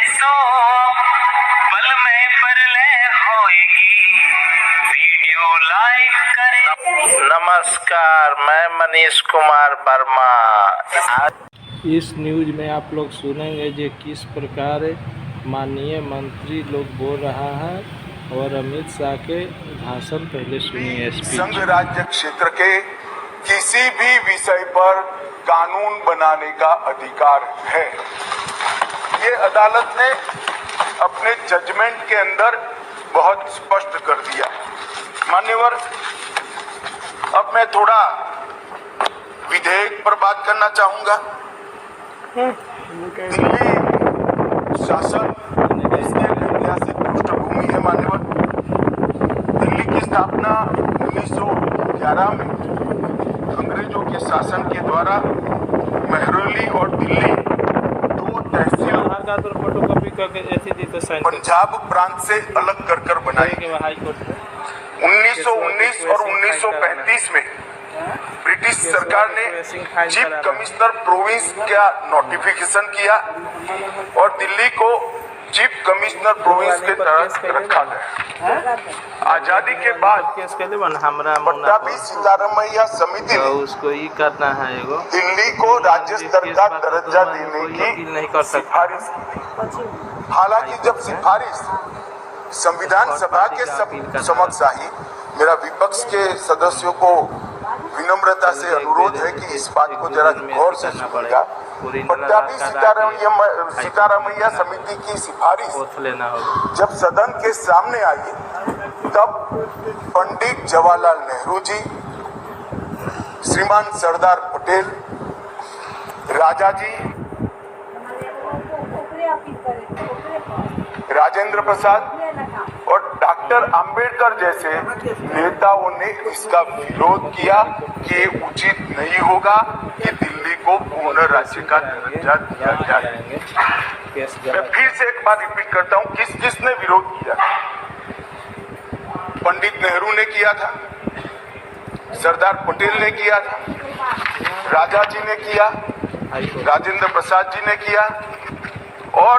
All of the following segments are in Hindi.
सो पल में परलय होएगी, वीडियो लाइक करें। नमस्कार, मैं मनीष कुमार वर्मा। इस न्यूज में आप लोग सुनेंगे जो किस प्रकार माननीय मंत्री लोग बोल रहा है और अमित शाह के भाषण पहले सुनिए। संघ राज्य क्षेत्र के किसी भी विषय पर कानून बनाने का अधिकार है। ये अदालत ने अपने जजमेंट के अंदर बहुत स्पष्ट कर दिया। मान्यवर, अब मैं थोड़ा विधेयक पर बात करना चाहूंगा। दिल्ली शासन इसकी ऐतिहासिक पृष्ठभूमि है। मान्यवर, दिल्ली की स्थापना 1911 में अंग्रेजों के शासन के द्वारा महरौली और दिल्ली दो तहसील पंजाब प्रांत से अलग कर बनाई। 1919 और 1935 में ब्रिटिश सरकार ने चीफ कमिश्नर प्रोविंस का नोटिफिकेशन किया और दिल्ली को चीफ कमिश्नर प्रोविंस के तहत रखा गया। आजादी के बाद पट्टाभी सीतारामैया समिति ने उसको ही करना है दिल्ली को राज्य स्तर का दर्जा देने की सिफारिश। हालांकि जब सिफारिश संविधान सभा के समक्ष आई, मेरा विपक्ष के सदस्यों को विनम्रता से अनुरोध है कि इस बात को जरा गौर से सुनिएगा। पट्टाभी सीतारामैया समिति की सिफारिश जब सदन के सामने आई, तब पंडित जवाहरलाल नेहरू जी, श्रीमान सरदार पटेल, राजा जी, राजेंद्र प्रसाद और डॉक्टर अंबेडकर जैसे नेताओं ने इसका विरोध किया कि ये उचित नहीं होगा कि दिल्ली को पूर्ण राज्य का दर्जा दिया जाए। मैं फिर से एक बार रिपीट करता हूं, किस किसने विरोध किया? पंडित नेहरू ने किया था, सरदार पटेल ने किया था, राजा जी ने किया, राजेंद्र प्रसाद जी ने किया और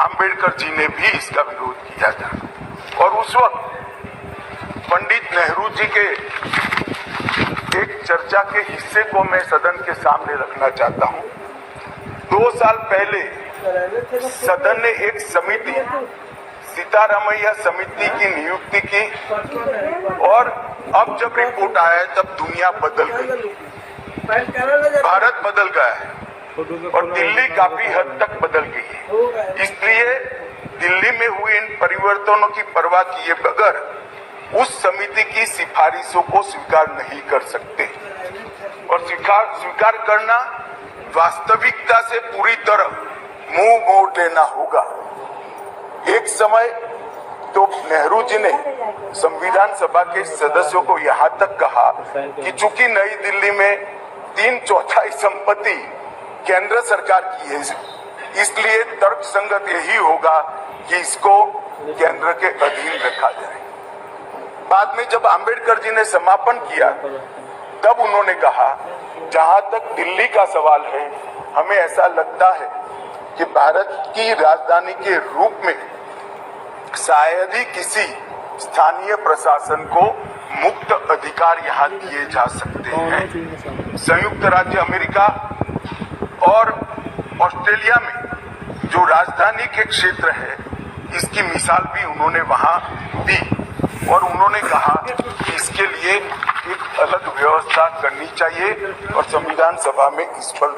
अंबेडकर जी ने भी इसका विरोध किया था। और उस वक्त पंडित नेहरू जी के एक चर्चा के हिस्से को मैं सदन के सामने रखना चाहता हूं। 2 साल पहले सदन ने एक समिति, सीतारामैया समिति की नियुक्ति की और अब जब रिपोर्ट आया तब दुनिया बदल गई, भारत बदल गया है और दिल्ली काफी हद तक बदल गई है। इसलिए दिल्ली में हुए इन परिवर्तनों की परवाह किए बगैर उस समिति की सिफारिशों को स्वीकार नहीं कर सकते और स्वीकार करना वास्तविकता से पूरी तरह मुंह मोड़ लेना होगा। एक समय तो नेहरू जी ने संविधान सभा के सदस्यों को यहाँ तक कहा कि चूंकि नई दिल्ली में 3/4 संपत्ति केंद्र सरकार की है, इसलिए तर्कसंगत यही होगा कि इसको केंद्र के अधीन रखा जाए। बाद में जब अंबेडकर जी ने समापन किया, तब उन्होंने कहा, जहां तक दिल्ली का सवाल है, हमें ऐसा लगता है कि भारत की राजधानी के रूप में शायद ही किसी स्थानीय प्रशासन को मुक्त अधिकार यहाँ दिए जा सकते हैं। संयुक्त राज्य अमेरिका और ऑस्ट्रेलिया में जो राजधानी के क्षेत्र है, इसकी मिसाल भी उन्होंने वहां दी और उन्होंने कहा कि इसके लिए एक अलग व्यवस्था करनी चाहिए और संविधान सभा में इस पर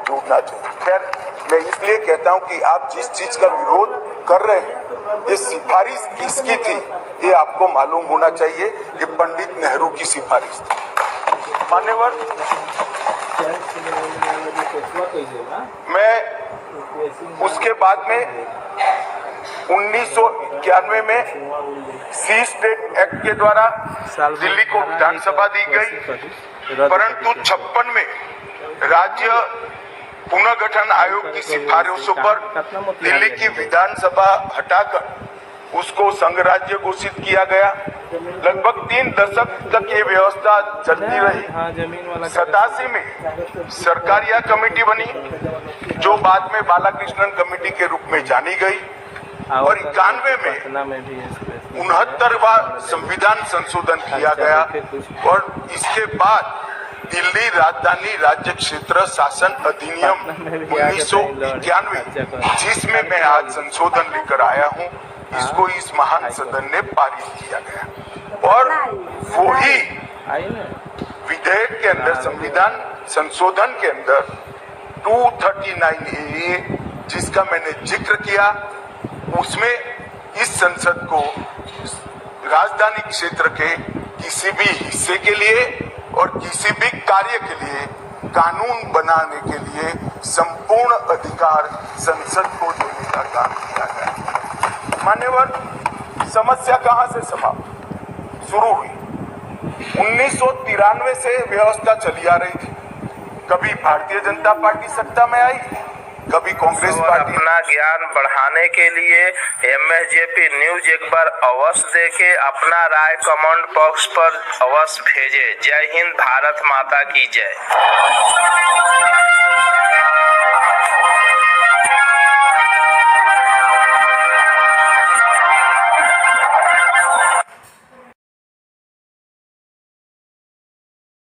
जुड़ना चाहिए। खैर, मैं इसलिए कहता हूं कि आप जिस चीज का विरोध कर रहे हैं, ये सिफारिश किसकी थी ये आपको मालूम होना चाहिए। ये पंडित नेहरू की सिफारिश थी। मान्यवर, मैं उसके बाद में 1991 में सी स्टेट एक्ट के द्वारा दिल्ली को विधानसभा दी गई, परंतु 56 में राज्य पुनर्गठन आयोग की सिफारिशों पर दिल्ली की विधानसभा हटाकर उसको संघ राज्य घोषित किया गया। लगभग 3 दशक तक ये व्यवस्था चलती रही। हाँ, जमीन वाला 87 में सरकारिया कमेटी बनी, जो बाद में बालाकृष्णन कमेटी के रूप में जानी गई, और 91 में 69वां संविधान संशोधन किया गया, और इसके बाद दिल्ली राजधानी राज्य क्षेत्र शासन अधिनियम 1991, जिसमें मैं आज संशोधन लेकर आया हूँ, इसको इस महान सदन ने पारित किया गया। और वही विधेयक के अंदर, संविधान संशोधन के अंदर 239A, जिसका मैंने जिक्र किया, उसमें इस संसद को राजधानी क्षेत्र के किसी भी हिस्से के लिए और किसी भी कार्य के लिए कानून बनाने के लिए संपूर्ण अधिकार संसद को देने का काम किया गया। मान्यवर, समस्या कहां से समाप्त शुरू हुई? 1993 से व्यवस्था चली आ रही थी। कभी भारतीय जनता पार्टी सत्ता में आई, कभी कांग्रेस पार्टी। अपना ज्ञान बढ़ाने के लिए MSJP न्यूज एक बार अवश्य देखे, अपना राय कमेंट बॉक्स पर अवश्य भेजे। जय हिंद, भारत माता की जय।